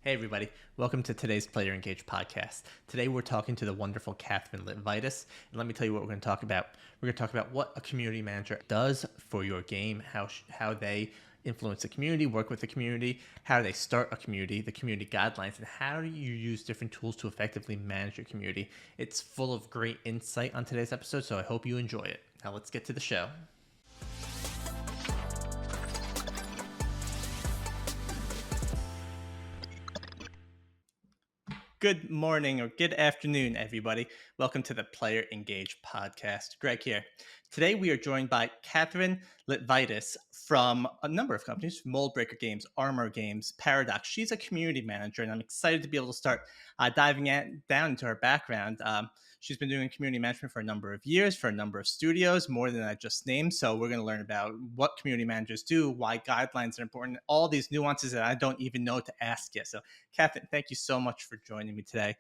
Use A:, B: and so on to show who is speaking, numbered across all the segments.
A: Hey everybody, welcome to today's Player Engaged podcast. Today we're talking to the wonderful Catherine Litvaitis, and let me tell you what we're going to talk about. We're going to talk about what a community manager does for your game, how they influence the community, work with the community, how they start a community, the community guidelines, and how do you use different tools to effectively manage your community. It's full of great insight on today's episode, so I hope you enjoy it. Now let's get to the show. Good morning or good afternoon, everybody. Welcome to the Player Engaged podcast. Greg here. Today we are joined by Catherine Litvaitis from a number of companies, Mouldbreaker Games, Armor Games, Paradox. She's a community manager, and I'm excited to be able to start diving down into her background. She's been doing community management for a number of years, for a number of studios, more than I just named. So we're going to learn about what community managers do, why guidelines are important, all these nuances that I don't even know to ask yet. So Catherine, thank you so much for joining me today.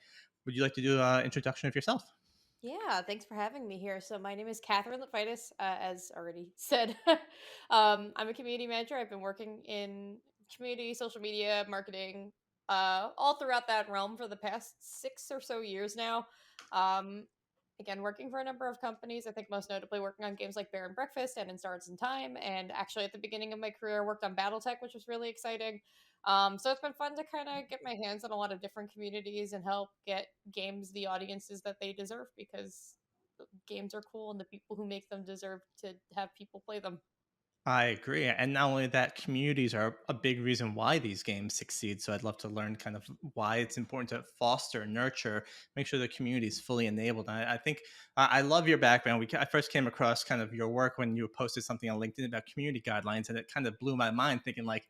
A: Would you like to do an introduction of yourself?
B: Yeah, thanks for having me here. So my name is Catherine Litvaitis, as already said. I'm a community manager. I've been working in community, social media, marketing, all throughout that realm for the past 6 or so years now. Um, Again, working for a number of companies. I think most notably working on games like Bear and Breakfast and In Stars and Time. And actually, at the beginning of my career, I worked on BattleTech, which was really exciting. So it's been fun to kind of get my hands on a lot of different communities and help get games the audiences that they deserve because games are cool and the people who make them deserve to have people play them.
A: I agree. And not only that, communities are a big reason why these games succeed. So I'd love to learn kind of why it's important to foster, nurture, make sure the community is fully enabled. And I think I love your background. I first came across kind of your work when you posted something on LinkedIn about community guidelines, and it kind of blew my mind thinking like,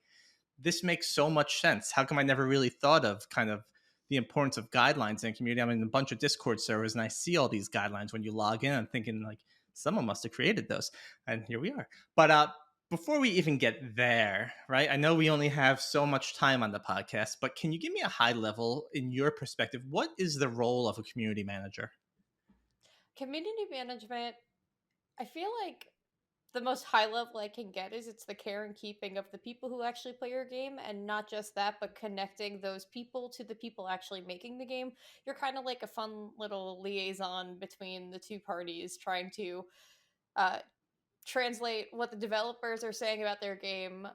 A: this makes so much sense. How come I never really thought of kind of the importance of guidelines in a community? I'm in a bunch of Discord servers and I see all these guidelines when you log in. I'm thinking like someone must have created those, and here we are. But before we even get there, right? I know we only have so much time on the podcast, but can you give me a high level in your perspective? What is the role of a community manager?
B: Community management, I feel like the most high level I can get is it's the care and keeping of the people who actually play your game, and not just that, but connecting those people to the people actually making the game. You're kind of like a fun little liaison between the two parties, trying to uh, translate what the developers are saying about their game,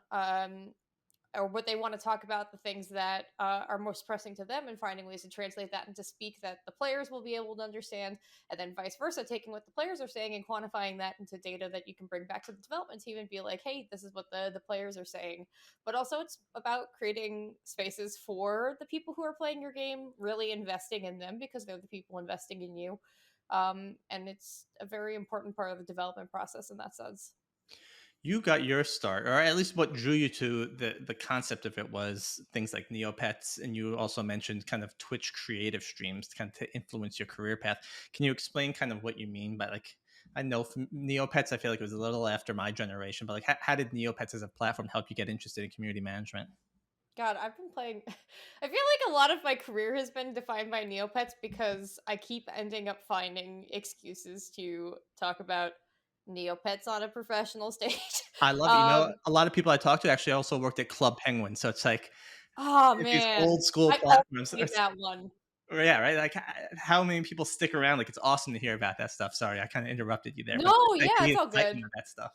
B: or what they want to talk about, the things that are most pressing to them, and finding ways to translate that into speak that the players will be able to understand, and then vice versa, taking what the players are saying and quantifying that into data that you can bring back to the development team and be like, hey, this is what the players are saying. But also it's about creating spaces for the people who are playing your game, really investing in them because they're the people investing in you. And it's a very important part of the development process in that sense.
A: You got your start, or at least what drew you to the concept of it was things like Neopets, and you also mentioned kind of Twitch creative streams kind of to influence your career path. Can you explain kind of what you mean by like? I know from Neopets, I feel like it was a little after my generation, but like, how did Neopets as a platform help you get interested in community management?
B: God, I've been playing. I feel like a lot of my career has been defined by Neopets because I keep ending up finding excuses to talk about Neopets on a professional stage.
A: I love it. You know,
B: um,
A: a lot of people I talked to actually also worked at Club Penguin, so it's like
B: oh
A: these
B: man,
A: old school
B: I've always
A: platforms.
B: played that one.
A: Yeah, right. Like, how many people stick around? Like, it's awesome to hear about that stuff. Sorry, I kind of interrupted you there, but
B: No,
A: like
B: yeah,
A: the
B: it's all good.
A: excitement of that stuff.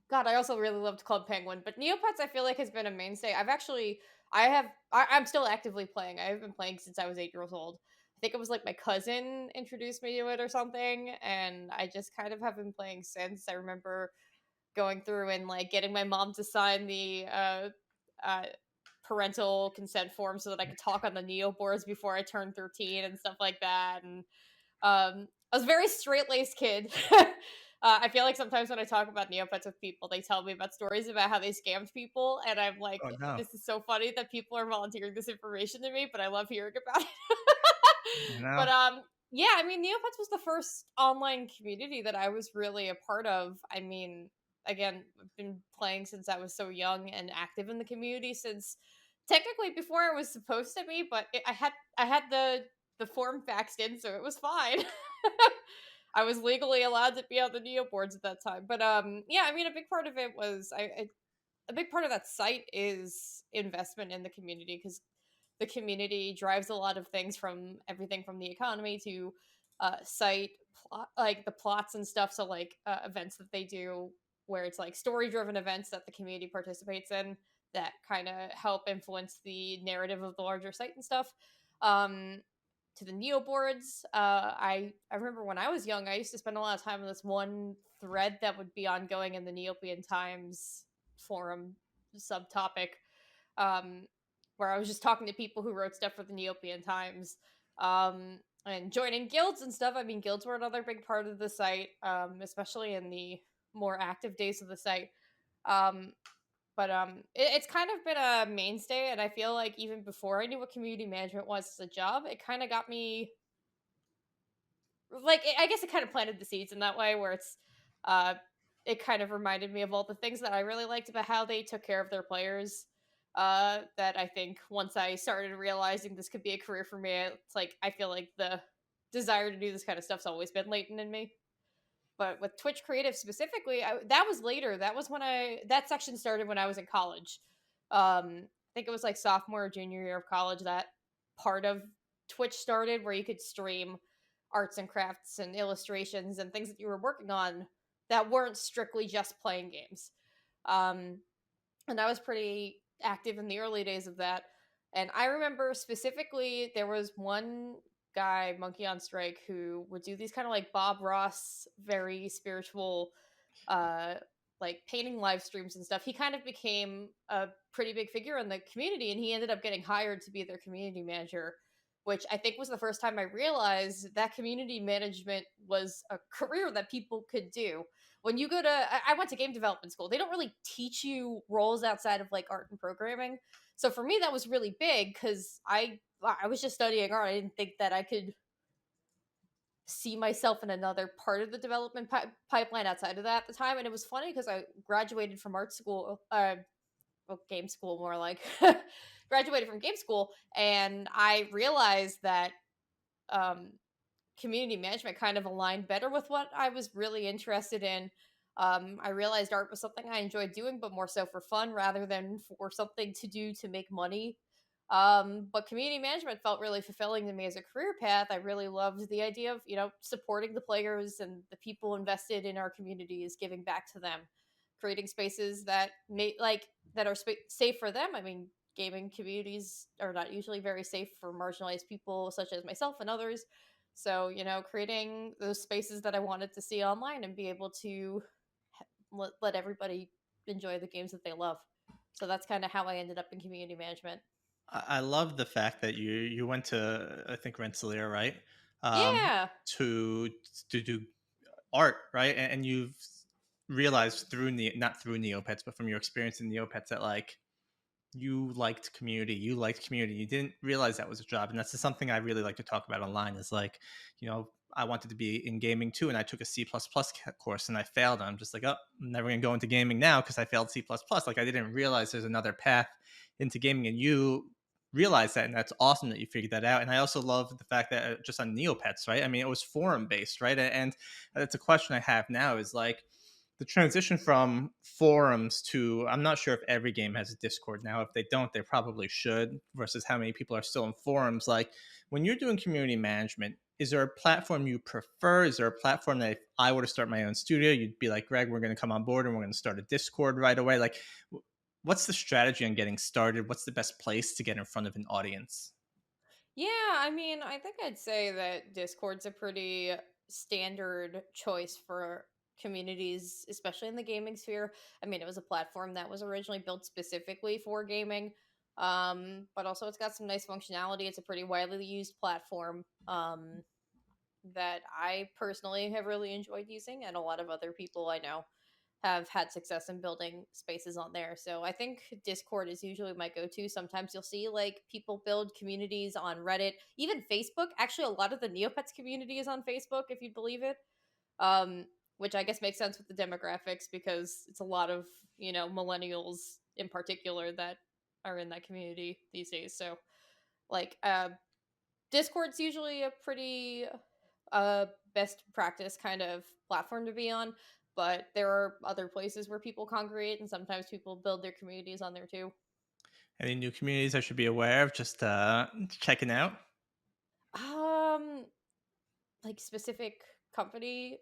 B: God, I also really loved Club Penguin, but Neopets I feel like has been a mainstay. I'm still actively playing. I've been playing since I was 8 years old. I think it was like my cousin introduced me to it or something, and I just kind of have been playing since. I remember going through and like getting my mom to sign the uh, parental consent form so that I could talk on the Neo boards before I turned 13 and stuff like that. And I was a very straight laced kid. I feel like sometimes when I talk about Neopets with people, they tell me about stories about how they scammed people, and I'm like,
A: Oh no,
B: this is so funny that people are volunteering this information to me, but I love hearing about it.
A: you
B: But
A: know,
B: yeah, I mean, Neopets was the first online community that I was really a part of. I mean, again, I've been playing since I was so young and active in the community since technically before I was supposed to be, but I had the form faxed in, so it was fine. I was legally allowed to be on the Neo boards at that time. But yeah, I mean, a big part of it was a big part of that site is investment in the community because the community drives a lot of things, from everything from the economy to site plot, like the plots and stuff. So like events that they do where it's like story driven events that the community participates in that kind of help influence the narrative of the larger site and stuff. Um, to the Neo boards, I remember when I was young, I used to spend a lot of time on this one thread that would be ongoing in the Neopian Times forum subtopic, um, where I was just talking to people who wrote stuff for the Neopian Times, and joining guilds and stuff. I mean, guilds were another big part of the site, especially in the more active days of the site. Um, it's kind of been a mainstay, and I feel like even before I knew what community management was as a job, it kind of got me like I guess it kind of planted the seeds in that way, where uh it kind of reminded me of all the things that I really liked about how they took care of their players. That I think once I started realizing this could be a career for me, it's like I feel like the desire to do this kind of stuff's always been latent in me. But with Twitch Creative specifically, that was later. That was when that section started when I was in college. I think it was like sophomore or junior year of college that part of Twitch started, where you could stream arts and crafts and illustrations and things that you were working on that weren't strictly just playing games. Um, and I was pretty active in the early days of that. And I remember specifically there was one guy, Monkey on Strike, who would do these kind of like Bob Ross, very spiritual, uh, like painting live streams and stuff. He kind of became a pretty big figure in the community, and he ended up getting hired to be their community manager, which I think was the first time I realized that community management was a career that people could do. When you go to, I went to game development school. They don't really teach you roles outside of like art and programming. So for me, that was really big because I was just studying art. I didn't think that I could see myself in another part of the development pipeline outside of that at the time. And it was funny because I graduated from art school, well, game school more like, graduated from game school, and I realized that um, community management kind of aligned better with what I was really interested in. I realized art was something I enjoyed doing, but more so for fun rather than for something to do to make money. But community management felt really fulfilling to me as a career path. I really loved the idea of, supporting the players and the people invested in our communities, giving back to them, creating spaces that that are safe for them. I mean, gaming communities are not usually very safe for marginalized people such as myself and others. So, creating those spaces that I wanted to see online and be able to let everybody enjoy the games that they love. So that's kind of how I ended up in community management.
A: I love the fact that you went to, I think, Rensselaer, right? Um,
B: Yeah.
A: to to do art, right? And you've realized through not through Neopets, but from your experience in Neopets that like you liked community, you didn't realize that was a job. And that's just something I really like to talk about online is like, I wanted to be in gaming too, and I took a C++ course and I failed, and I'm just like, oh, I'm never going to go into gaming now because I failed C++. Like I didn't realize there's another path into gaming, and you realize that, and that's awesome that you figured that out. And I also love the fact that just on Neopets, right, I mean, it was forum based, right? And that's a question I have now is like the transition from forums to, I'm not sure if every game has a Discord now. If they don't, they probably should, versus how many people are still in forums. Like when you're doing community management, is there a platform you prefer? Is there a platform that if I were to start my own studio, you'd be like, Greg, we're going to come on board and we're going to start a Discord right away? Like, what's the strategy on getting started? What's the best place to get in front of an audience?
B: Yeah, I mean, I think I'd say that Discord's a pretty standard choice for communities, especially in the gaming sphere. I mean, it was a platform that was originally built specifically for gaming. But also it's got some nice functionality. It's a pretty widely used platform. That I personally have really enjoyed using, and a lot of other people I know have had success in building spaces on there. So I think Discord is usually my go to. Sometimes you'll see like people build communities on Reddit, even Facebook. Actually, a lot of the Neopets community is on Facebook, if you believe it. Um, which I guess makes sense with the demographics because it's a lot of, millennials in particular that are in that community these days. So, like, Discord's usually a pretty best practice kind of platform to be on, but there are other places where people congregate, and sometimes people build their communities on there too.
A: Any new communities I should be aware of? Just checking out.
B: Um, like specific company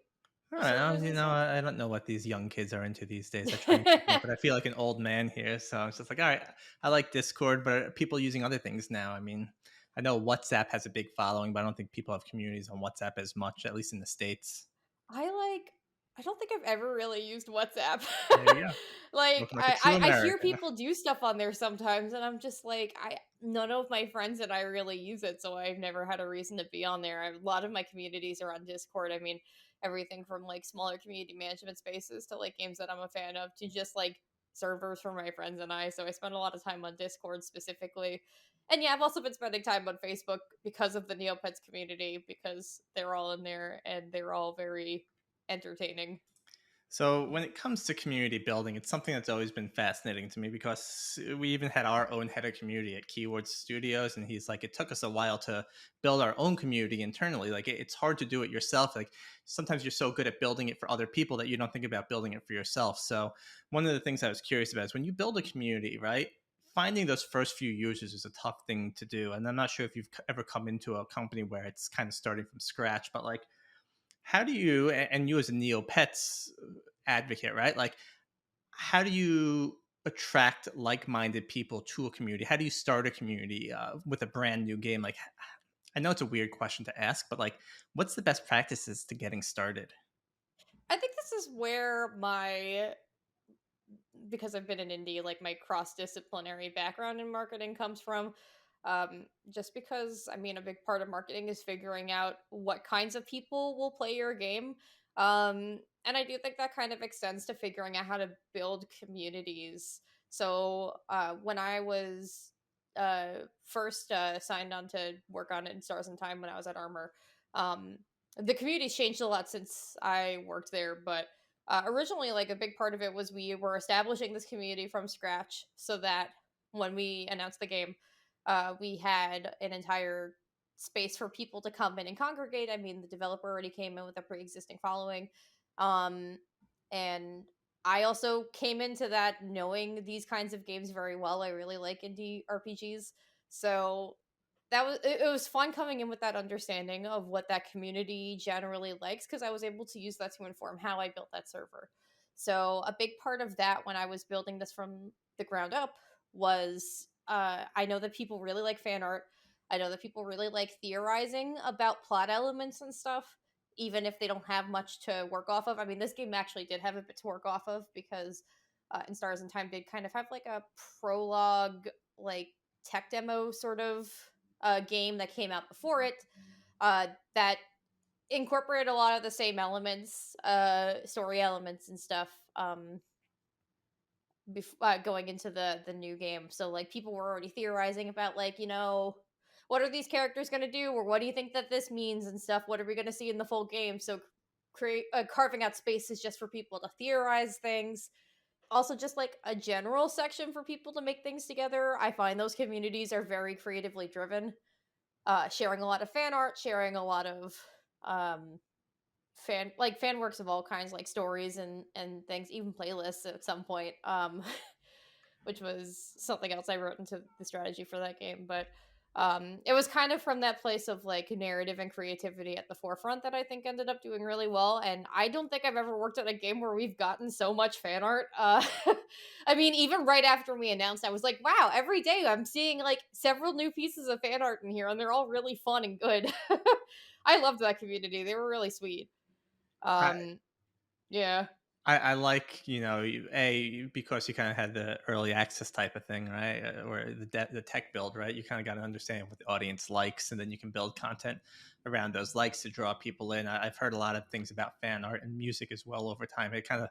A: All right,
B: servers
A: you
B: and
A: know,
B: stuff?
A: I don't know what these young kids are into these days. I try and keep up, but I feel like an old man here. So I'm just like, all right, I like Discord, but are people using other things now? I mean, I know WhatsApp has a big following, but I don't think people have communities on WhatsApp as much, at least in the States.
B: I like I don't think I've ever really used WhatsApp.
A: There you go.
B: Like,
A: Looking like a true
B: I hear
A: American.
B: people do stuff on there sometimes, and I'm just like, I none of my friends and I really use it, so I've never had a reason to be on there. A lot of my communities are on Discord. I mean, everything from like smaller community management spaces to like games that I'm a fan of to just like servers for my friends and I. So I spend a lot of time on Discord specifically. And yeah, I've also been spending time on Facebook because of the Neopets community because they're all in there and they're all very entertaining.
A: So when it comes to community building, it's something that's always been fascinating to me because we even had our own head of community at Keyword Studios, and he's like, it took us a while to build our own community internally. Like it's hard to do it yourself. Like sometimes you're so good at building it for other people that you don't think about building it for yourself. So one of the things I was curious about is when you build a community, right? Finding those first few users is a tough thing to do, and I'm not sure if you've ever come into a company where it's kind of starting from scratch, but like how do you, and you as a Neopets advocate, right? Like, how do you attract like-minded people to a community? How do you start a community with a brand new game? Like, I know it's a weird question to ask, but like, what's the best practices to getting started?
B: I think this is where my because I've been in indie, like my cross disciplinary background in marketing comes from. Just because, I mean, a big part of marketing is figuring out what kinds of people will play your game. And I do think that kind of extends to figuring out how to build communities. So when I was first signed on to work on it in Stars and Time when I was at Armor, um, the community's changed a lot since I worked there, but originally, like a big part of it was we were establishing this community from scratch so that when we announced the game, we had an entire space for people to come in and congregate. I mean, the developer already came in with a pre-existing following, um, and I also came into that knowing these kinds of games very well. I really like indie RPGs, so it was fun coming in with that understanding of what that community generally likes because I was able to use that to inform how I built that server. So a big part of that when I was building this from the ground up was I know that people really like fan art. I know that people really like theorizing about plot elements and stuff, even if they don't have much to work off of. I mean, this game actually did have a bit to work off of because in Stars and Time did kind of have like a prologue, like tech demo sort of game that came out before it that incorporated a lot of the same elements, story elements and stuff. Going into the new game, so like people were already theorizing about like what are these characters going to do, or what do you think that this means and stuff. What are we going to see in the full game? So create carving out spaces just for people to theorize things, also just like a general section for people to make things together. I find those communities are very creatively driven, sharing a lot of fan art, sharing a lot of um fan works of all kinds, like stories and things, even playlists at some point. Which was something else I wrote into the strategy for that game. But it was kind of from that place of like narrative and creativity at the forefront that I think ended up doing really well. And I don't think I've ever worked on a game where we've gotten so much fan art. I mean, even right after we announced, I was like, wow, every day I'm seeing like several new pieces of fan art in here, and they're all really fun and good. I loved that community. They were really sweet. Um, yeah.
A: I like, because you kind of had the early access type of thing, right? Or the tech build, right? You kind of got to understand what the audience likes, and then you can build content around those likes to draw people in. I've heard a lot of things about fan art and music as well over time. It kind of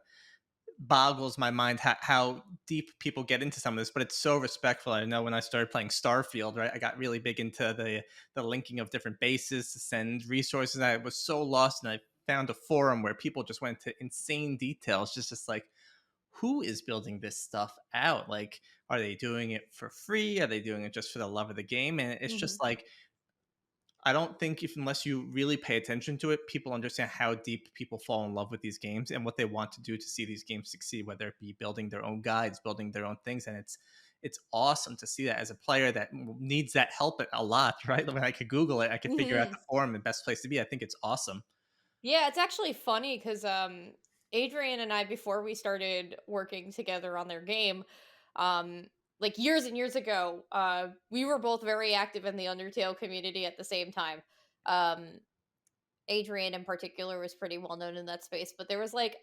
A: boggles my mind how deep people get into some of this, but it's so respectful. I know when I started playing Starfield, right, I got really big into the linking of different bases to send resources. I was so lost, and I found a forum where people just went to insane details, just like, who is building this stuff out? Like, are they doing it for free? Are they doing it just for the love of the game? And it's
B: Hmm.
A: just like, I don't think if unless you really pay attention to it, people understand how deep people fall in love with these games and what they want to do to see these games succeed, whether it be building their own guides, building their own things. And it's awesome to see that as a player that needs that help a lot, right? When I could Google it, I could figure out
B: Mhm.
A: the forum and best place to be. I think it's awesome.
B: Yeah, it's actually funny because Adrian and I, before we started working together on their game, um, like years and years ago, we were both very active in the Undertale community at the same time. Um, Adrian in particular was pretty well known in that space, but there was like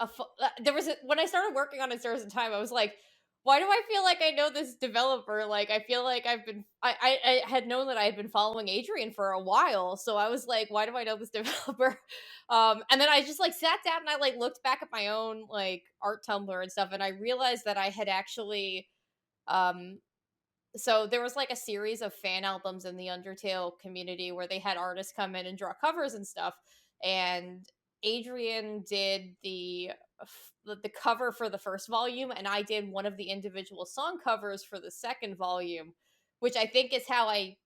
B: there was when I started working on it, there was a time I was like, why do I feel like I know this developer? Like I feel like I had known that I had been following Adrian for a while, so I was like, why do I know this developer? And then I just like sat down and I like looked back at my own like art Tumblr and stuff, and I realized that I had actually um so there was like a series of fan albums in the Undertale community where they had artists come in and draw covers and stuff. And Adrian did the cover for the first volume, and I did one of the individual song covers for the second volume, which I think is how I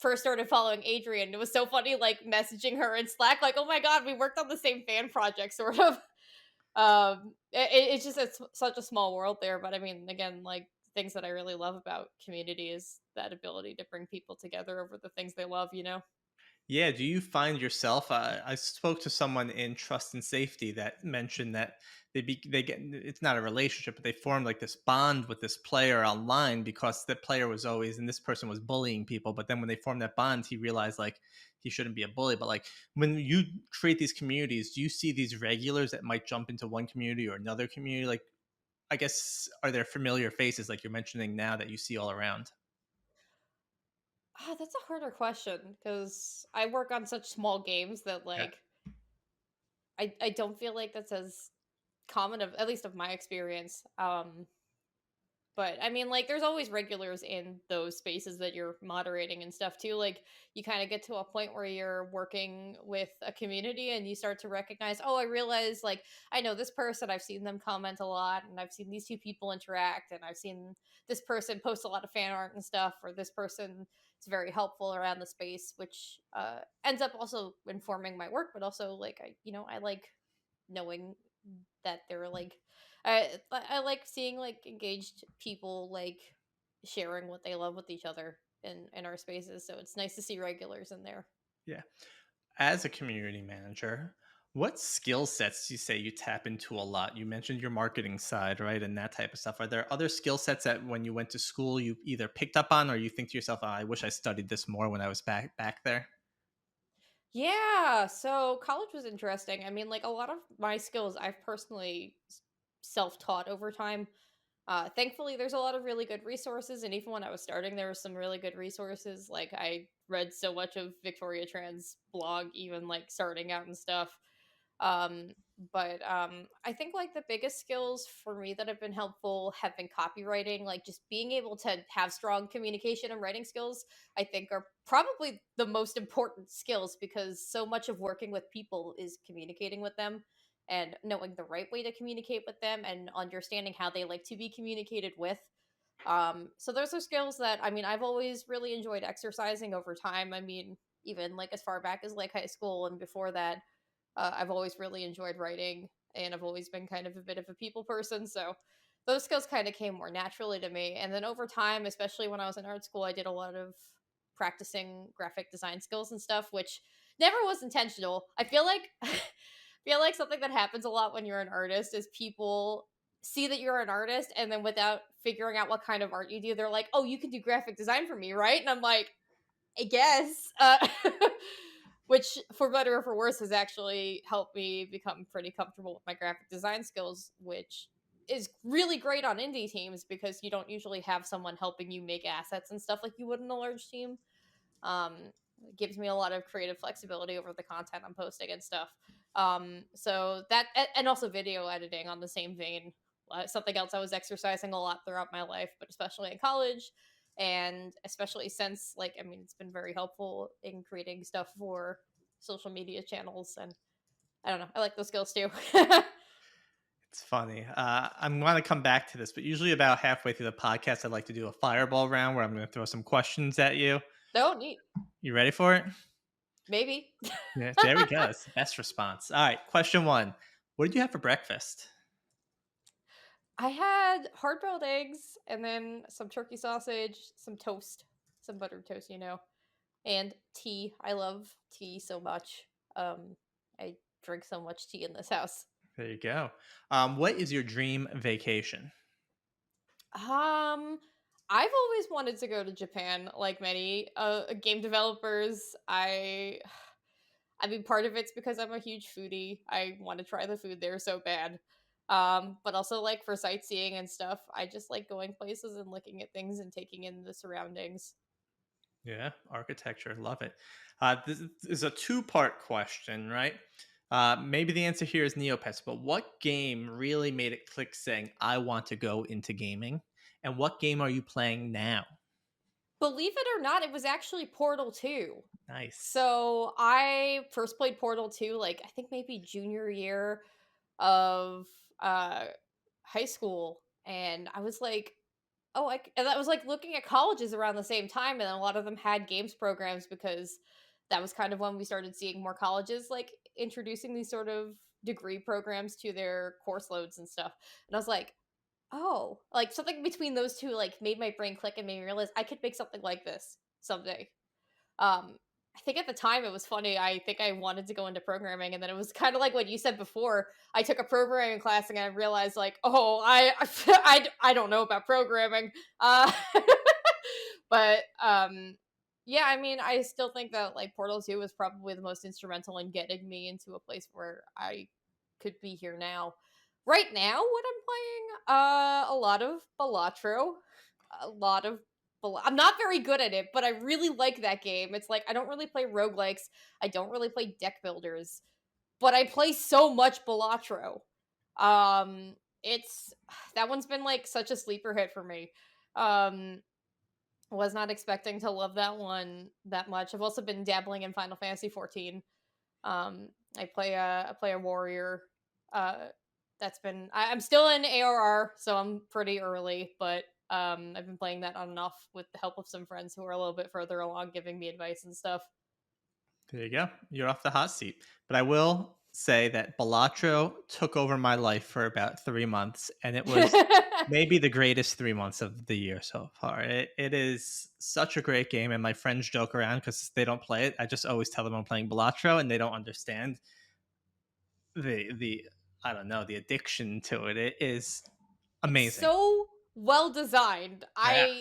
B: first started following Adrian. It was so funny, like messaging her in Slack, like, "Oh my god, we worked on the same fan project," sort of. It's just such a small world there, but I mean, again, like things that I really love about community is that ability to bring people together over the things they love, you know?
A: Yeah, do you find yourself? I spoke to someone in trust and safety that mentioned that they get, it's not a relationship, but they formed like this bond with this player online because the player was always, and this person was bullying people. But then when they formed that bond, he realized like he shouldn't be a bully. But like when you create these communities, do you see these regulars that might jump into one community or another community? Like, I guess, are there familiar faces like you're mentioning now that you see all around?
B: Ah, that's a harder question because I work on such small games that
A: Yeah.
B: like I don't feel like that's as common of at least of my experience. But I mean, like, there's always regulars in those spaces that you're moderating and stuff too. Like, you kind of get to a point where you're working with a community and you start to recognize, oh, I realize, like, I know this person, I've seen them comment a lot, and I've seen these two people interact, and I've seen this person post a lot of fan art and stuff, or this person is very helpful around the space, which ends up also informing my work, but also, like, I like knowing that they're like I like seeing like engaged people like sharing what they love with each other in our spaces. So it's nice to see regulars in there.
A: Yeah. As a community manager, what skill sets do you say you tap into a lot? You mentioned your marketing side, right? And that type of stuff. Are there other skill sets that when you went to school you either picked up on or you think to yourself, oh, I wish I studied this more when I was back there?
B: Yeah, so college was interesting. I mean, like a lot of my skills I've personally self-taught over time. Thankfully, there's a lot of really good resources, and even when I was starting, there were some really good resources. Like I read so much of Victoria Tran's blog, even like starting out and stuff. Um, but I think like the biggest skills for me that have been helpful have been copywriting, like just being able to have strong communication and writing skills. I think are probably the most important skills because so much of working with people is communicating with them and knowing the right way to communicate with them and understanding how they like to be communicated with. So those are skills that I mean I've always really enjoyed exercising over time. I mean, even like as far back as like high school and before that, I've always really enjoyed writing, and I've always been kind of a bit of a people person. So those skills kind of came more naturally to me. And then over time, especially when I was in art school, I did a lot of practicing graphic design skills and stuff, which never was intentional. I feel like feel like something that happens a lot when you're an artist is people see that you're an artist and then without figuring out what kind of art you do, they're like, "Oh, you can do graphic design for me, right?" And I'm like, I guess. Which, for better or for worse, has actually helped me become pretty comfortable with my graphic design skills, which is really great on indie teams because you don't usually have someone helping you make assets and stuff like you would in a large team. It gives me a lot of creative flexibility over the content I'm posting and stuff. So that, and also video editing on the same vein. Something else I was exercising a lot throughout my life, but especially in college, and especially since, like, I mean, it's been very helpful in creating stuff for social media channels. And I don't know, I like those skills too.
A: It's funny. I'm going to come back to this, but usually about halfway through the podcast, I'd like to do a fireball round where I'm going to throw some questions at you.
B: No, neat.
A: You ready for it?
B: Maybe.
A: Yeah, there we go. It's the best response. All right. Question one. What did you have for breakfast?
B: I had hard-boiled eggs and then some turkey sausage, some toast, some buttered toast, and tea. I love tea so much. I drink so much tea in this house.
A: There you go. What is your dream vacation?
B: Um, I've always wanted to go to Japan, like many game developers. I mean, part of it's because I'm a huge foodie. I want to try the food there so bad. But also like for sightseeing and stuff, I just like going places and looking at things and taking in the surroundings.
A: Yeah, architecture, love it. This is a two-part question, right? Maybe the answer here is Neopets, but what game really made it click saying, I want to go into gaming? And what game are you playing now?
B: Believe it or not, it was actually Portal 2.
A: Nice.
B: So I first played Portal 2 like I think maybe junior year of uh high school, and I was like, oh, and that was like looking at colleges around the same time, and a lot of them had games programs because that was kind of when we started seeing more colleges like introducing these sort of degree programs to their course loads and stuff. And I was like, oh, like something between those two like made my brain click and made me realize I could make something like this someday. Um, I think at the time it was funny. I think I wanted to go into programming, and then it was kind of like what you said before. I took a programming class, and I realized, like, oh, I don't know about programming. Uh, but yeah, I mean, I still think that like Portal 2 was probably the most instrumental in getting me into a place where I could be here now. Right now, what I'm playing, a lot of Balatro, a lot of I'm not very good at it, but I really like that game. It's like I don't really play roguelikes. I don't really play deck builders, but I play so much Balatro. It's that one's been like such a sleeper hit for me. Um, was not expecting to love that one that much. I've also been dabbling in Final Fantasy 14. I play a warrior. Uh, I'm still in ARR, so I'm pretty early, but I've been playing that on and off with the help of some friends who are a little bit further along, giving me advice and stuff.
A: There you go. You're off the hot seat. But I will say that Balatro took over my life for about 3 months, and it was maybe the greatest 3 months of the year so far. It is such a great game, and my friends joke around because they don't play it. I just always tell them I'm playing Balatro, and they don't understand the I don't know, the addiction to it. It is
B: It's
A: amazing.
B: so well designed.
A: Yeah.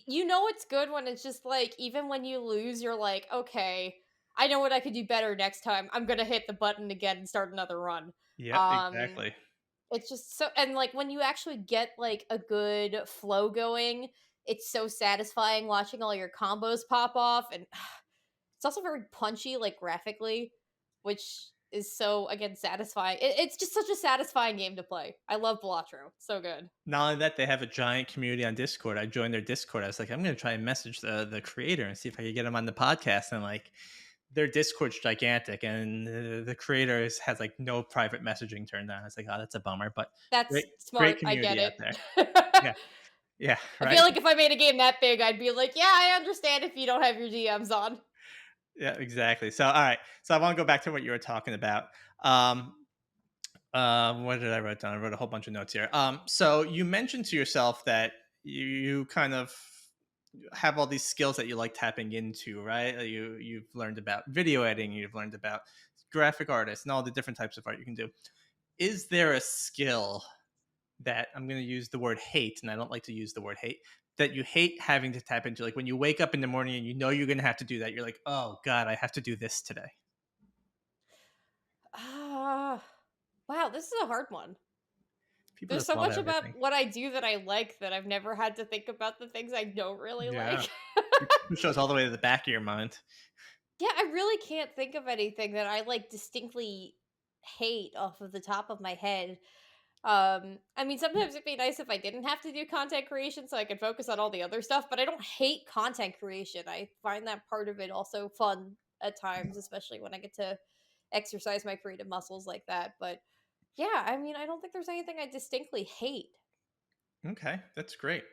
B: You know it's good when it's just like even when you lose, you're like, okay, I know what I could do better next time. I'm gonna hit the button again and start another run.
A: Yep,
B: Um,
A: exactly.
B: it's just so, and like when you actually get like a good flow going, it's so satisfying watching all your combos pop off, and it's also very punchy, like graphically, which is so again satisfying. It's just such a satisfying game to play. I love Balatro, so good.
A: Not only that, they have a giant community on Discord. I joined their Discord. I was like, I'm going to try and message the creator and see if I could get him on the podcast. And like, their Discord's gigantic, and the creator has like no private messaging turned on. I was like, oh, that's a bummer, but
B: That's
A: great, great
B: smart. I get
A: community out
B: it.
A: there. Yeah, yeah,
B: I feel
A: right.
B: like if I made a game that big, I'd be like, yeah, I understand if you don't have your DMs on.
A: Yeah, exactly. So, all right. So, I want to go back to what you were talking about. Um, what did I write down? I wrote a whole bunch of notes here. So you mentioned to yourself that you kind of have all these skills that you like tapping into, right? You've learned about video editing, you've learned about graphic artists, and all the different types of art you can do. Is there a skill that I'm going to use the word hate, and I don't like to use the word hate, that you hate having to tap into? Like when you wake up in the morning and you know you're going to have to do that, you're like, oh God, I have to do this today.
B: Ah, wow, this is a hard one.
A: People
B: There's
A: just
B: so
A: love
B: much about
A: everything.
B: what I do that I like that I've never had to think about the things I don't really
A: Yeah.
B: like.
A: It shows all the way to the back of your mind.
B: Yeah, I really can't think of anything that I like distinctly hate off of the top of my head. I mean, sometimes it'd be nice if I didn't have to do content creation so I could focus on all the other stuff, but I don't hate content creation. I find that part of it also fun at times, especially when I get to exercise my creative muscles like that. But yeah, I mean, I don't think there's anything I distinctly hate.
A: Okay, that's great.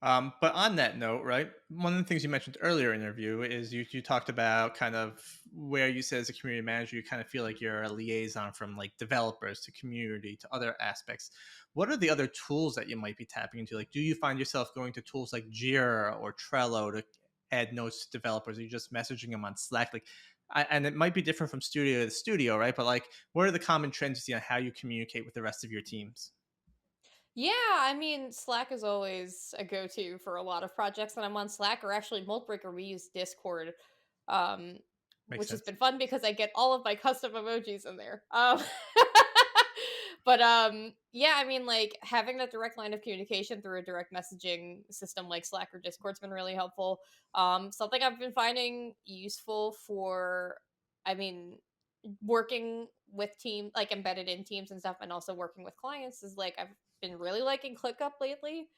A: But on that note, right, one of the things you mentioned earlier in the interview is you talked about kind of where you said as a community manager, you kind of feel like you're a liaison from like developers to community to other aspects. What are the other tools that you might be tapping into? Like, do you find yourself going to tools like Jira or Trello to add notes to developers? Are you just messaging them on Slack? Like, and it might be different from studio to studio, right? But like, what are the common trends you see on how you communicate with the rest of your teams?
B: Yeah, I mean, Slack is always a go-to for a lot of projects that I'm on Slack, or actually Mouldbreaker, we use Discord, um,
A: Makes
B: which has
A: sense.
B: been fun because I get all of my custom emojis in there. But yeah, I mean, like having that direct line of communication through a direct messaging system like Slack or Discord's been really helpful. Something I've been finding useful for, I mean, working with team like embedded in teams and stuff, and also working with clients is like I've been really liking ClickUp lately.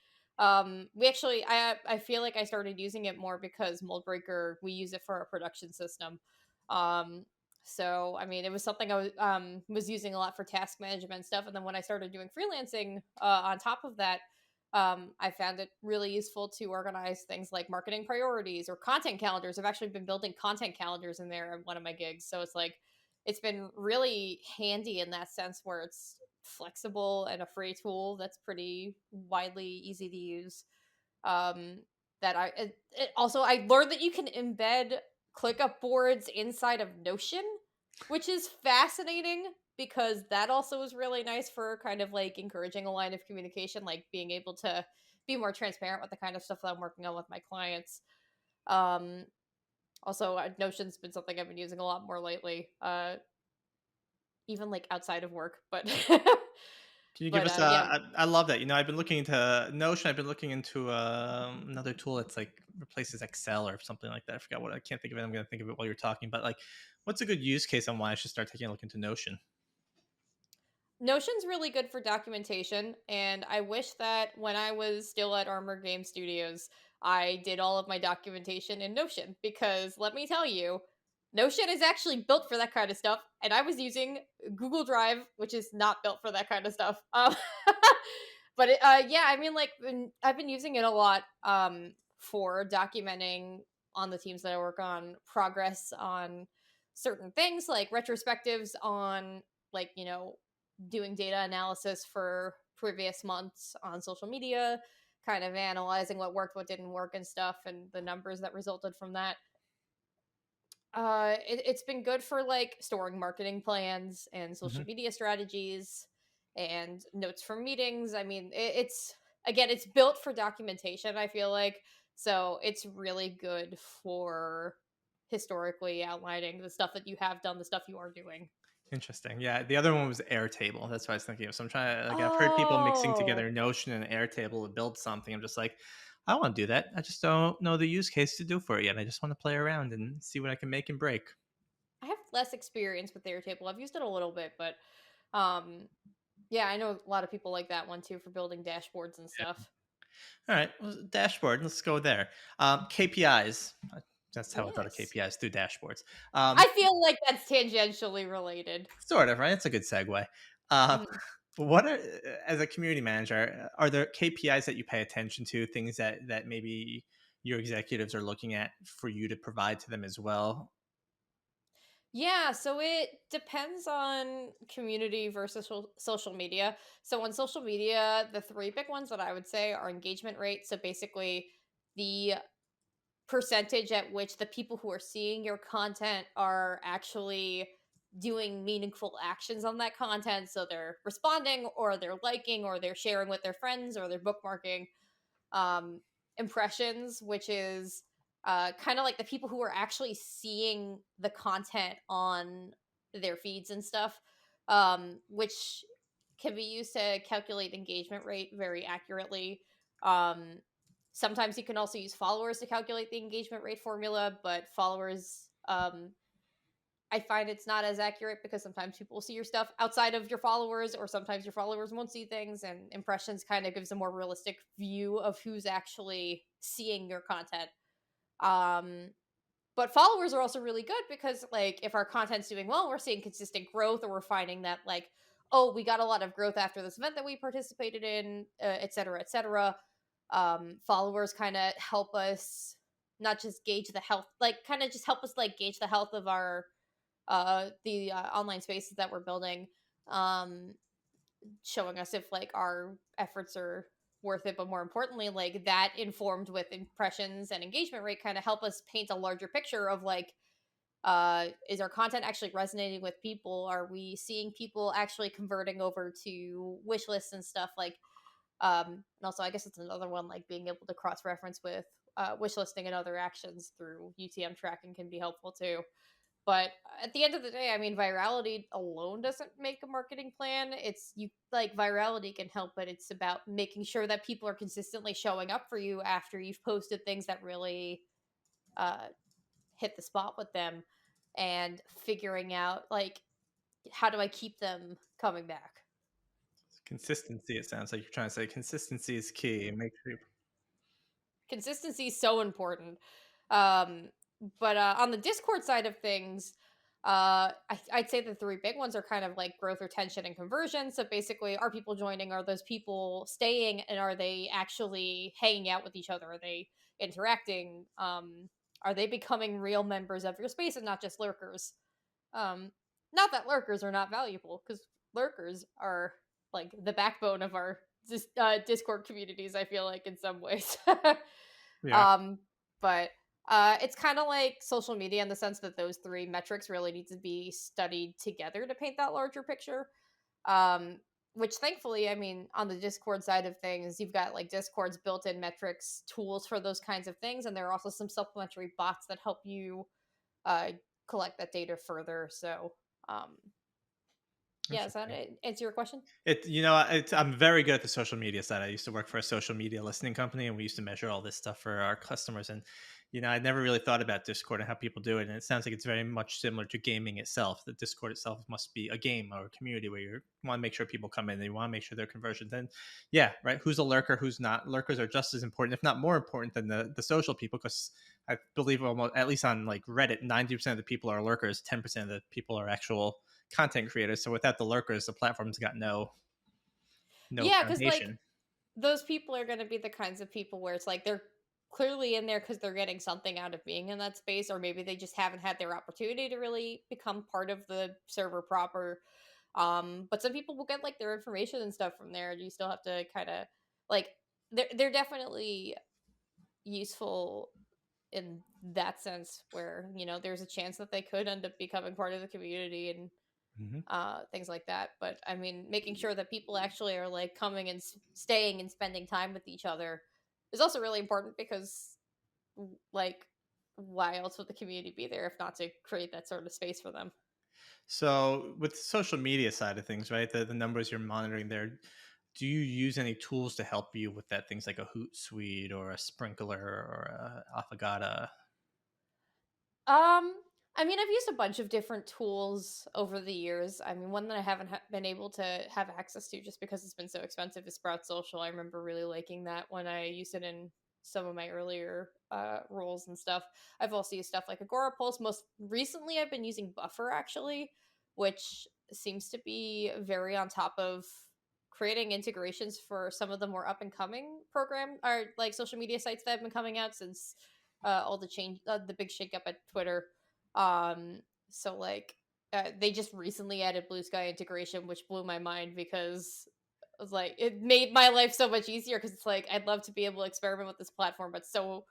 B: We actually I feel like I started using it more because Moldbreaker, we use it for our production system. Um so I mean it was something I was using a lot for task management stuff, and then when I started doing freelancing on top of that, I found it really useful to organize things like marketing priorities or content calendars. I've actually been building content calendars in there at one of my gigs. So it's like it's been really handy in that sense where it's flexible and a free tool that's pretty widely easy to use. Um, that also I learned that you can embed ClickUp boards inside of Notion, which is fascinating because that also is really nice for kind of like encouraging a line of communication, like being able to be more transparent with the kind of stuff that I'm working on with my clients. Um, Also, Notion's been something I've been using a lot more lately. Even like outside of work, but
A: Can you give
B: but
A: us
B: yeah.
A: I love that. I've been looking into Notion. I've been looking into another tool that's like replaces Excel or something like that. I forgot what I can't think of it. I'm going to think of it while you're talking. But like, what's a good use case on why I should start taking a look into Notion?
B: Notion's really good for documentation, and I wish that when I was still at Armor Game Studios, I did all of my documentation in Notion because let me tell you, Notion is actually built for that kind of stuff, and I was using Google Drive, which is not built for that kind of stuff. But yeah, I mean, like I've been using it a lot for documenting on the teams that I work on progress on certain things, like retrospectives on like doing data analysis for previous months on social media, kind of analyzing what worked, what didn't work, and stuff, and the numbers that resulted from that. It's been good for like storing marketing plans and
A: Hmm.
B: social media strategies and notes from meetings. I mean, it's again, it's built for documentation. I feel like so it's really good for historically outlining the stuff that you have done, the stuff you are doing.
A: Interesting. Yeah, the other one was Airtable. That's what I was thinking of. So I'm trying to like I've heard people mixing
B: Oh,
A: together Notion and Airtable to build something. I'm just like, I want to do that. I just don't know the use case to do for it yet. I just want to play around and see what I can make and break.
B: I have less experience with Airtable. I've used it a little bit, but um, yeah, I know a lot of people like that one too for building dashboards and stuff.
A: All right, well, dashboard. Let's go there. KPIs. That's how I thought of
B: Yes.
A: KPIs through dashboards.
B: I feel like that's tangentially related.
A: Sort of, right? It's a good segue. Um,
B: Mhm.
A: what are as a community manager, are there KPIs that you pay attention to? Things that maybe your executives are looking at for you to provide to them as well?
B: Yeah, so it depends on community versus social media. So on social media, the three big ones that I would say are engagement rate. So basically, the percentage at which the people who are seeing your content are actually doing meaningful actions on that content. So they're responding, or they're liking, or they're sharing with their friends, or they're bookmarking. um, Impressions, which is kind of like the people who are actually seeing the content on their feeds and stuff, which can be used to calculate engagement rate very accurately. Um, Sometimes you can also use followers to calculate the engagement rate formula, but followers I find it's not as accurate because sometimes people will see your stuff outside of your followers, or sometimes your followers won't see things, and impressions kind of gives a more realistic view of who's actually seeing your content. Um, but followers are also really good because, like, if our content's doing well, we're seeing consistent growth, or we're finding that, like, oh, we got a lot of growth after this event that we participated in, et cetera, et cetera. Followers kind of help us not just gauge the health, like kind of just help us like gauge the health of our the online spaces that we're building, um showing us if like our efforts are worth it, but more importantly like that informed with impressions and engagement rate kind of help us paint a larger picture of like is our content actually resonating with people, are we seeing people actually converting over to wish lists and stuff like, and also I guess it's another one like being able to cross reference with wish listing and other actions through UTM tracking can be helpful too. But at the end of the day, I mean, virality alone doesn't make a marketing plan. It's you like virality can help, but it's about making sure that people are consistently showing up for you after you've posted things that really uh, hit the spot with them, and figuring out like how do I keep them coming back.
A: Consistency. It sounds like you're trying to say consistency is key. And make sure.
B: Consistency is so important. Um, but on the Discord side of things, I'd say the three big ones are kind of like growth, retention, and conversion. So basically, are people joining? Are those people staying? And are they actually hanging out with each other? Are they interacting? Are they becoming real members of your space and not just lurkers? Um, Not that lurkers are not valuable, because lurkers are like the backbone of our Discord communities. I feel like in some ways,
A: Yeah.
B: um, but it's kind of like social media in the sense that those three metrics really need to be studied together to paint that larger picture. Um, which thankfully, I mean, on the Discord side of things, you've got like Discord's built-in metrics tools for those kinds of things, and there are also some supplementary bots that help you uh, collect that data further. So, um, yeah, is that
A: Interesting.
B: it? Answer your question?
A: I'm very good at the social media side. I used to work for a social media listening company, and we used to measure all this stuff for our customers. And I never really thought about Discord and how people do it. And it sounds like it's very much similar to gaming itself. The Discord itself must be a game or a community where you want to make sure people come in. And you want to make sure their conversion. Then, yeah, right. Who's a lurker? Who's not? Lurkers are just as important, if not more important, than the social people. Because I believe almost, at least on like Reddit, 90% of the people are lurkers. 10% of the people are actual content creators. So without the lurkers, the platform's got no
B: Yeah, because like
A: foundation.
B: those people are going to be the kinds of people where it's like they're clearly in there because they're getting something out of being in that space, or maybe they just haven't had their opportunity to really become part of the server proper. But some people will get like their information and stuff from there, and you still have to kind of like they're definitely useful in that sense where there's a chance that they could end up becoming part of the community and
A: Mhm.
B: things like that. But I mean, making sure that people actually are like coming and staying and spending time with each other is also really important because, like, why else would the community be there if not to create that sort of space for them?
A: So with the social media side of things, right? The numbers you're monitoring there, do you use any tools to help you with that? Things like a Hootsuite or a Sprinkler or a Affogato?
B: Um, I mean, I've used a bunch of different tools over the years. I mean, one that I haven't been able to have access to just because it's been so expensive is Sprout Social. I remember really liking that when I used it in some of my earlier roles and stuff. I've also used stuff like Agora Pulse. Most recently, I've been using Buffer actually, which seems to be very on top of creating integrations for some of the more up and coming program or like social media sites that have been coming out since all the change, the big shakeup at Twitter. Um, so like they just recently added Blue Sky integration, which blew my mind because it was like it made my life so much easier because it's like I'd love to be able to experiment with this platform, but so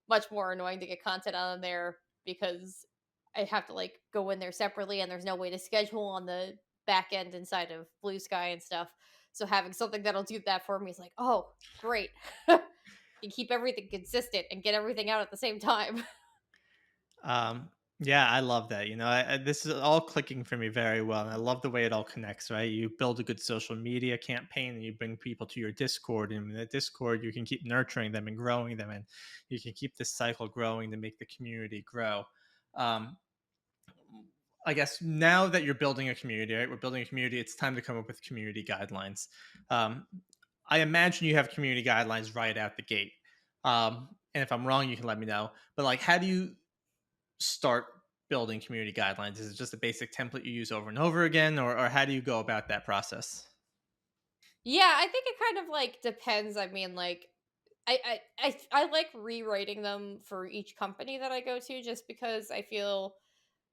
B: much more annoying to get content on there because I have to like go in there separately and there's no way to schedule on the back end inside of Blue Sky and stuff. So having something that'll do that for me is like, oh, great. You keep everything consistent and get everything out at the same time.
A: Um, yeah, I love that. This is all clicking for me very well, and I love the way it all connects. Right, you build a good social media campaign, and you bring people to your Discord, and in the Discord, you can keep nurturing them and growing them, and you can keep this cycle growing to make the community grow. Um, I guess now that you're building a community, right? We're building a community. It's time to come up with community guidelines. Um, I imagine you have community guidelines right out the gate. And if I'm wrong, you can let me know. But like, how do you start building community guidelines? Is it just a basic template you use over and over again, or how do you go about that process?
B: Yeah, I think it kind of like depends. I mean, like I like rewriting them for each company that I go to, just because I feel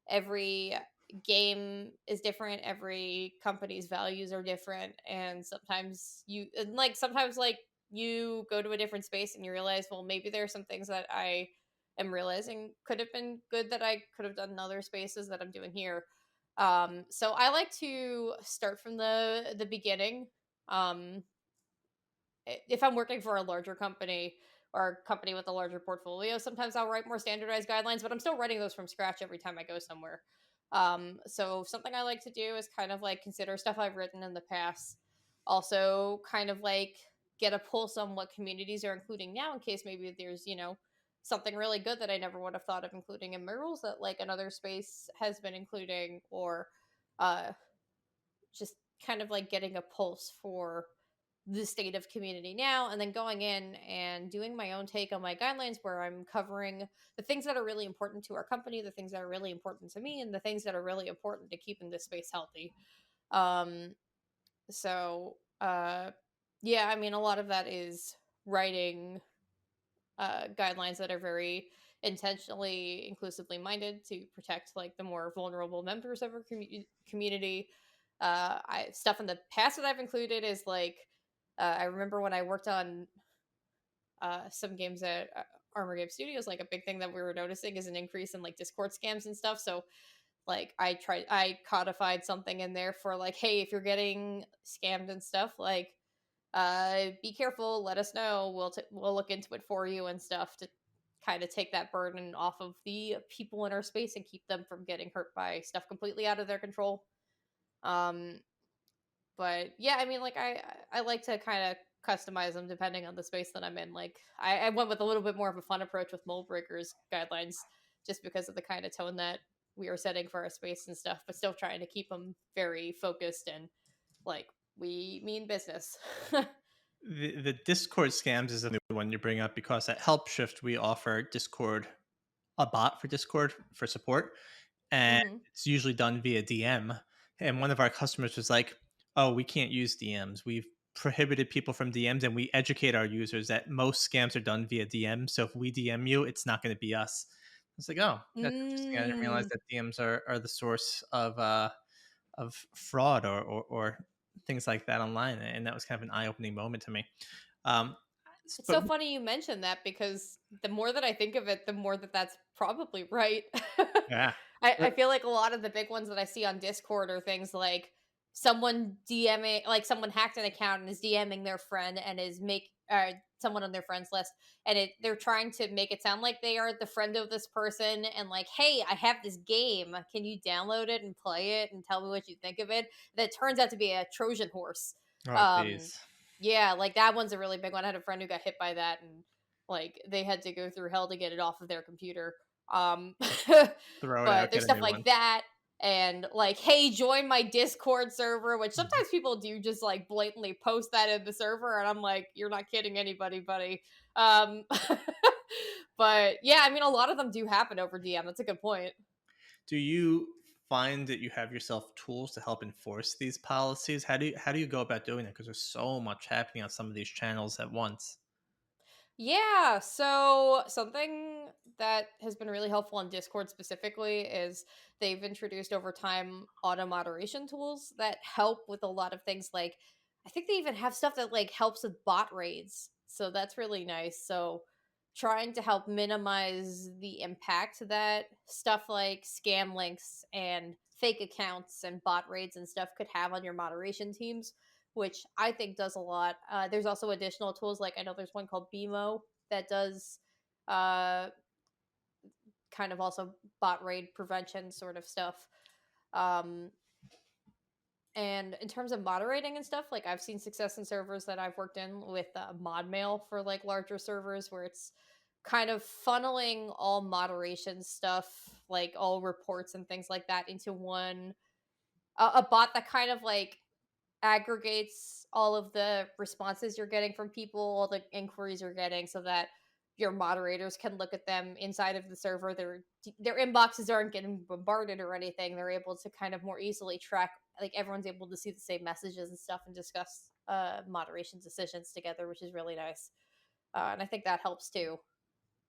B: every game is different, every company's values are different, and sometimes like you go to a different space and you realize, well, maybe there are some things that I am realizing could have been good that I could have done in other spaces that I'm doing here. So I like to start from the beginning. um if I'm working for a larger company or a company with a larger portfolio, sometimes I'll write more standardized guidelines, but I'm still writing those from scratch every time I go somewhere. So something I like to do is kind of like consider stuff I've written in the past. Also, kind of like get a pulse on what communities are including now, in case maybe there's, something really good that I never would have thought of including in my rules that like another space has been including, or uh, just kind of like getting a pulse for the state of community now, and then going in and doing my own take on my guidelines, where I'm covering the things that are really important to our company, the things that are really important to me, and the things that are really important to keeping this space healthy. um so yeah, I mean, a lot of that is writing guidelines that are very intentionally inclusively minded to protect like the more vulnerable members of our community. I stuff in the past that I've included is like, I remember when I worked on some games at Armor Game Studios, like a big thing that we were noticing is an increase in like Discord scams and stuff. So like I codified something in there for like, hey, if you're getting scammed and stuff, like be careful, let us know, we'll look into it for you and stuff, to kind of take that burden off of the people in our space and keep them from getting hurt by stuff completely out of their control. um but yeah, I mean, like I like to kind of customize them depending on the space that I'm in. Like I went with a little bit more of a fun approach with Mouldbreaker's guidelines, just because of the kind of tone that we are setting for our space and stuff, but still trying to keep them very focused and like we mean business.
A: The Discord scams is a new one you bring up because at Help Shift we offer Discord, a bot for Discord for support, and
B: Hmm.
A: it's usually done via DM. And one of our customers was like, "Oh, we can't use DMs. We've prohibited people from DMs, and we educate our users that most scams are done via DM. So if we DM you, it's not going to be us." I was like, "Oh, that's interesting. I didn't realize
B: Mm.
A: that DMs are the source of fraud or things like that online." And that was kind of an eye opening moment to me. Um,
B: It's
A: but
B: so funny you mentioned that, because the more that I think of it, the more that that's probably right.
A: yeah,
B: I feel like a lot of the big ones that I see on Discord are things like someone DMing, like someone hacked an account and is DMing their friend and is make someone on their friends list, and they're trying to make it sound like they are the friend of this person, and like, hey, I have this game, can you download it and play it and tell me what you think of it? That turns out to be a Trojan horse.
A: oh
B: Um,
A: geez,
B: yeah, like that one's a really big one. I had a friend who got hit by that, and like they had to go through hell to get it off of their computer. Um
A: throw it
B: but
A: out,
B: there's
A: get a
B: stuff
A: new
B: like
A: one.
B: that, and like, hey, join my Discord server, which sometimes people do just like blatantly post that in the server, and I'm like, you're not kidding anybody, buddy. Um but yeah, I mean, a lot of them do happen over DM. That's a good point.
A: Do you find that you have yourself tools to help enforce these policies? How do you go about doing it? Because there's so much happening on some of these channels at once.
B: Yeah, so something that has been really helpful on Discord specifically is they've introduced over time auto moderation tools that help with a lot of things. Like, I think they even have stuff that like helps with bot raids. So that's really nice. So trying to help minimize the impact that stuff like scam links and fake accounts and bot raids and stuff could have on your moderation teams, which I think does a lot. There's also additional tools, like I know there's one called BMO that does uh, kind of also bot raid prevention sort of stuff. Um, and in terms of moderating and stuff, like I've seen success in servers that I've worked in with mod mail for like larger servers, where it's kind of funneling all moderation stuff, like all reports and things like that, into one a bot that kind of like aggregates all of the responses you're getting from people, all the inquiries you're getting, so that your moderators can look at them inside of the server. Their inboxes aren't getting bombarded or anything. They're able to kind of more easily track, like everyone's able to see the same messages and stuff and discuss moderation decisions together, which is really nice. and I think that helps too.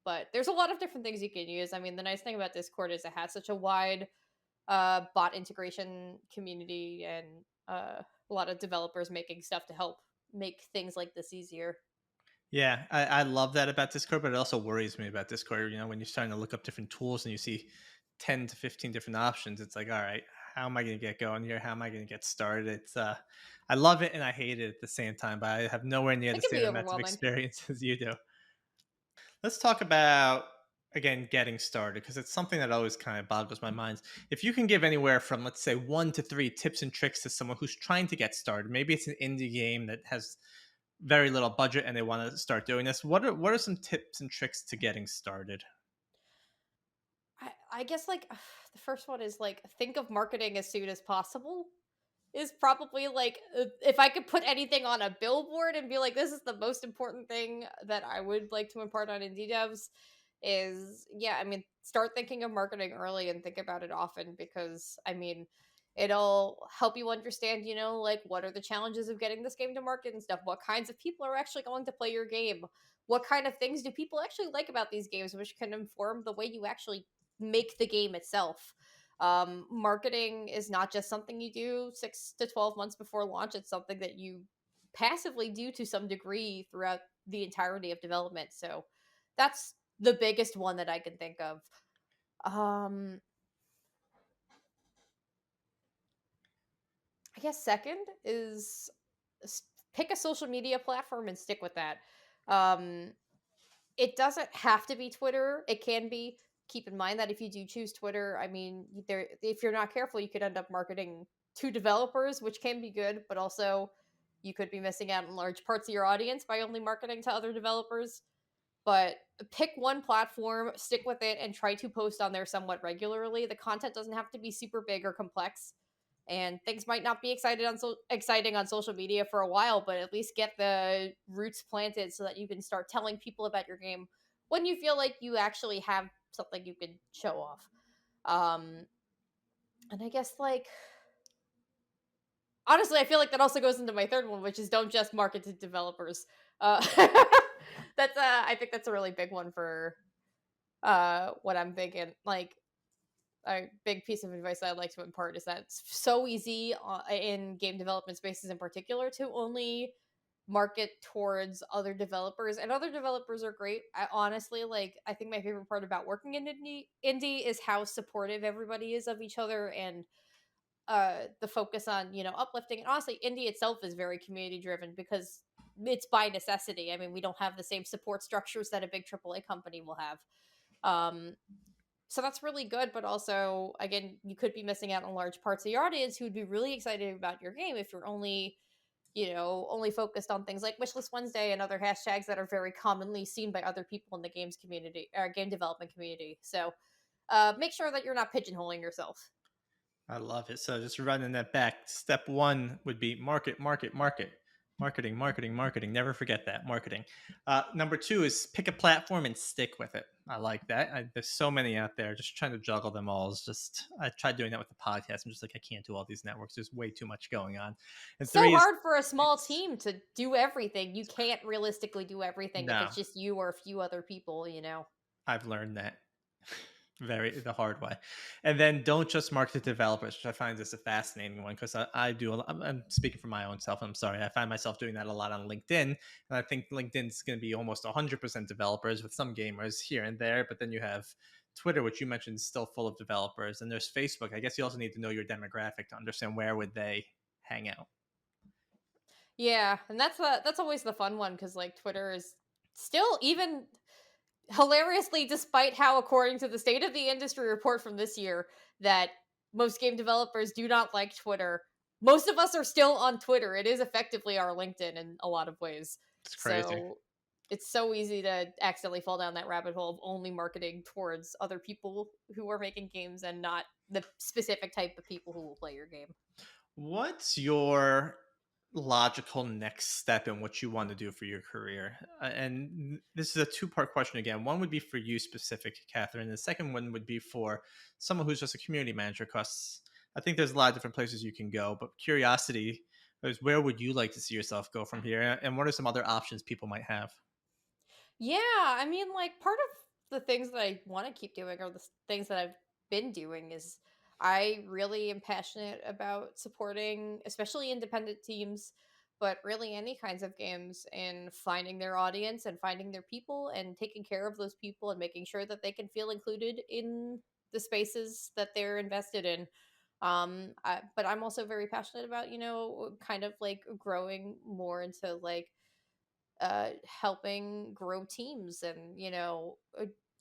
B: But there's a lot of different things you can use. I mean, the nice thing about Discord is it has such a wide bot integration community and a lot of developers making stuff to help make things like this easier.
A: Yeah, I love that about Discord, but it also worries me about Discord. When you're starting to look up different tools and you see 10 to 15 different options, it's like, all right, how am I going to get going here? How am I going to get started? I love it and I hate it at the same time, but I have nowhere near
B: It
A: the
B: can
A: same
B: be
A: amount of
B: overwhelming.
A: experience as you do. Let's talk about, again, getting started, because it's something that always kind of boggles my mind. If you can give anywhere from, let's say, 1 to 3 tips and tricks to someone who's trying to get started, maybe it's an indie game that has very little budget and they want to start doing this. What are some tips and tricks to getting started?
B: I guess like the first one is like think of marketing as soon as possible is probably like if I could put anything on a billboard and be like, this is the most important thing that I would like to impart on indie devs is yeah, I mean, start thinking of marketing early and think about it often because I mean, it'll help you understand, like what are the challenges of getting this game to market and stuff. What kinds of people are actually going to play your game? What kind of things do people actually like about these games, which can inform the way you actually make the game itself. Marketing is not just something you do 6 to 12 months before launch. It's something that you passively do to some degree throughout the entirety of development. So that's the biggest one that I can think of. Um, I guess second is pick a social media platform and stick with that. Um, It doesn't have to be Twitter. It can be. Keep in mind that if you do choose Twitter, I mean, there if you're not careful, you could end up marketing to developers, which can be good, but also you could be missing out on large parts of your audience by only marketing to other developers. But pick one platform, stick with it, and try to post on there somewhat regularly. The content doesn't have to be super big or complex, and things might not be exciting on social media for a while, but at least get the roots planted so that you can start telling people about your game when you feel like you actually have something you can show off. Um, and I guess like honestly, I feel like that also goes into my third one, which is don't just market to developers. That's I think that's a really big one for what I'm thinking. Like a big piece of advice that I'd like to impart is that it's so easy in game development spaces in particular to only market towards other developers, and other developers are great. I honestly like. I think my favorite part about working in indie is how supportive everybody is of each other, and the focus on uplifting. And honestly, indie itself is very community driven because it's by necessity. I mean, we don't have the same support structures that a big AAA company will have. Um, so that's really good, but also, again, you could be missing out on large parts of your audience who would be really excited about your game if you're only focused on things like Wishlist Wednesday and other hashtags that are very commonly seen by other people in the games community or game development community. So make sure that you're not pigeonholing yourself.
A: I love it. So just running that back. Step one would be market, market, market, marketing, marketing, marketing. Never forget that marketing. Number two is pick a platform and stick with it. I like that. There's so many out there. Just trying to juggle them all is just. I tried doing that with the podcast. I'm just like I can't do all these networks. There's way too much going on. And
B: So
A: three is
B: hard for a small
A: it's
B: team to do everything. You can't realistically do everything if
A: no.
B: it's just you or a few other people.
A: I've learned that very the hard way. And then don't just market to developers, which I find is a fascinating one because I do. I'm speaking for my own self. I'm sorry. I find myself doing that a lot on LinkedIn, and I think LinkedIn's going to be almost 100% developers with some gamers here and there. But then you have Twitter, which you mentioned is still full of developers, and there's Facebook. I guess you also need to know your demographic to understand where would they hang out.
B: Yeah, and that's always the fun one because like Twitter is still even hilariously, despite how, according to the State of the Industry report from this year, that most game developers do not like Twitter, most of us are still on Twitter. It is effectively our LinkedIn in a lot of ways.
A: It's crazy.
B: So it's so easy to accidentally fall down that rabbit hole of only marketing towards other people who are making games and not the specific type of people who will play your game.
A: What's your logical next step in what you want to do for your career? And this is a two-part question again. One would be for you specific, Catherine. And the second one would be for someone who's just a community manager, because I think there's a lot of different places you can go. But curiosity is where would you like to see yourself go from here? And what are some other options people might have?
B: Yeah, I mean, like, part of the things that I want to keep doing, or the things that I've been doing, is I really am passionate about supporting, especially independent teams, but really any kinds of games, and finding their audience and finding their people and taking care of those people and making sure that they can feel included in the spaces that they're invested in. But I'm also very passionate about, kind of like growing more into like helping grow teams, and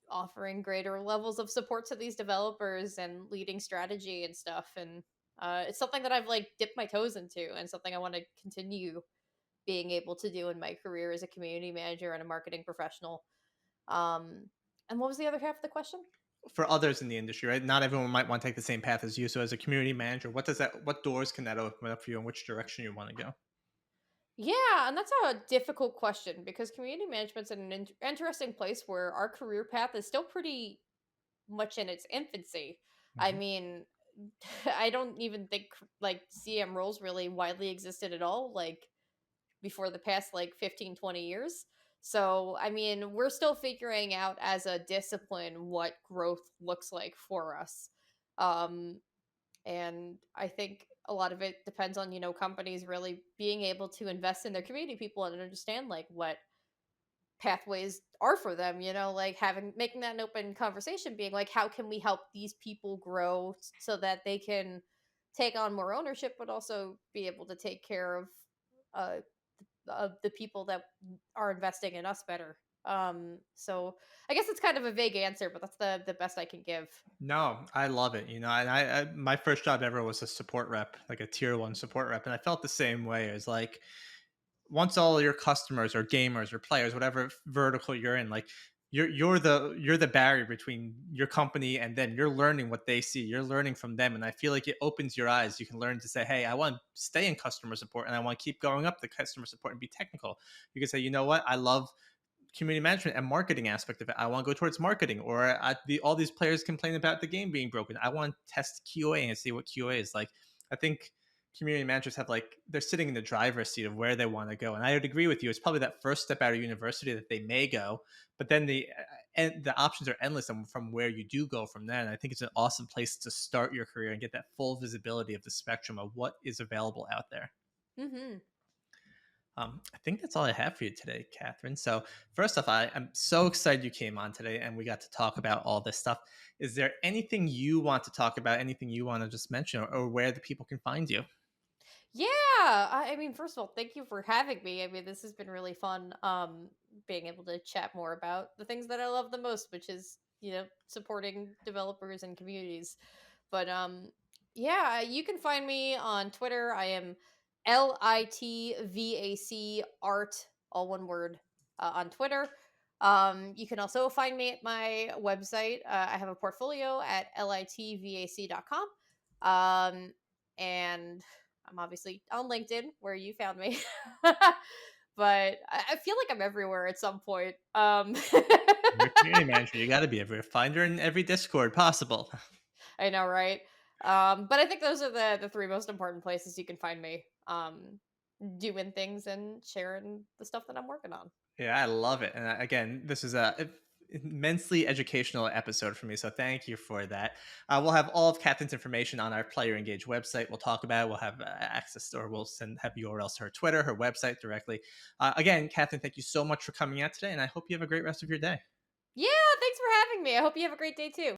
B: offering greater levels of support to these developers and leading strategy and stuff. And it's something that I've like dipped my toes into, and something I want to continue being able to do in my career as a community manager and a marketing professional. um and what was the other half of the question?
A: For others in the industry, right? Not everyone might want to take the same path as you. So as a community manager, what doors can that open up for you, and which direction you want to go?
B: Yeah, and that's a difficult question, because community management's in an interesting place where our career path is still pretty much in its infancy. I
A: Mhm.
B: mean, I don't even think like CM roles really widely existed at all, like before the past like 15, 20 years. So, I mean, we're still figuring out as a discipline what growth looks like for us. Um, and I think a lot of it depends on, companies really being able to invest in their community people and understand like what pathways are for them, like having making that an open conversation, being like, how can we help these people grow so that they can take on more ownership, but also be able to take care uh of the people that are investing in us better. So I guess it's kind of a vague answer, but that's the best I can give.
A: No, I love it. And I my first job ever was a support rep, like a tier one support rep, and I felt the same way. It's like once all your customers or gamers or players, whatever vertical you're in, like you're the barrier between your company and them. You're learning what they see. You're learning from them, and I feel like it opens your eyes. You can learn to say, "Hey, I want to stay in customer support, and I want to keep going up the customer support and be technical." You can say, "You know what? I love community management and marketing aspect of it. I want to go towards marketing, or all these players complain about the game being broken. I want to test QA and see what QA is like." I think community managers have like they're sitting in the driver's seat of where they want to go, and I would agree with you. It's probably that first step out of university that they may go, but then and the options are endless from where you do go from there. And I think it's an awesome place to start your career and get that full visibility of the spectrum of what is available out there.
B: Hmm.
A: I think that's all I have for you today, Catherine. So, first off, I am so excited you came on today and we got to talk about all this stuff. Is there anything you want to talk about, anything you want to just mention, or where the people can find you?
B: Yeah, I mean, first of all, thank you for having me. I mean, this has been really fun. Being able to chat more about the things that I love the most, which is supporting developers and communities. But yeah, you can find me on Twitter. I am LITVAC art, all one word, on Twitter. You can also find me at my website. I have a portfolio at litvac.com. And I'm obviously on LinkedIn, where you found me. But I feel like I'm everywhere at some point.
A: You're a community manager. You got to be everywhere. Find her in every Discord possible.
B: I know, right? But I think those are the three most important places you can find me. Doing things and sharing the stuff that I'm working on.
A: Yeah, I love it. And again, this is a immensely educational episode for me. So thank you for that. We'll have all of Catherine's information on our Player Engage website. We'll talk about it. We'll have access, or we'll have URLs to her Twitter, her website directly. Again, Catherine, thank you so much for coming out today, and I hope you have a great rest of your day.
B: Yeah, thanks for having me. I hope you have a great day too.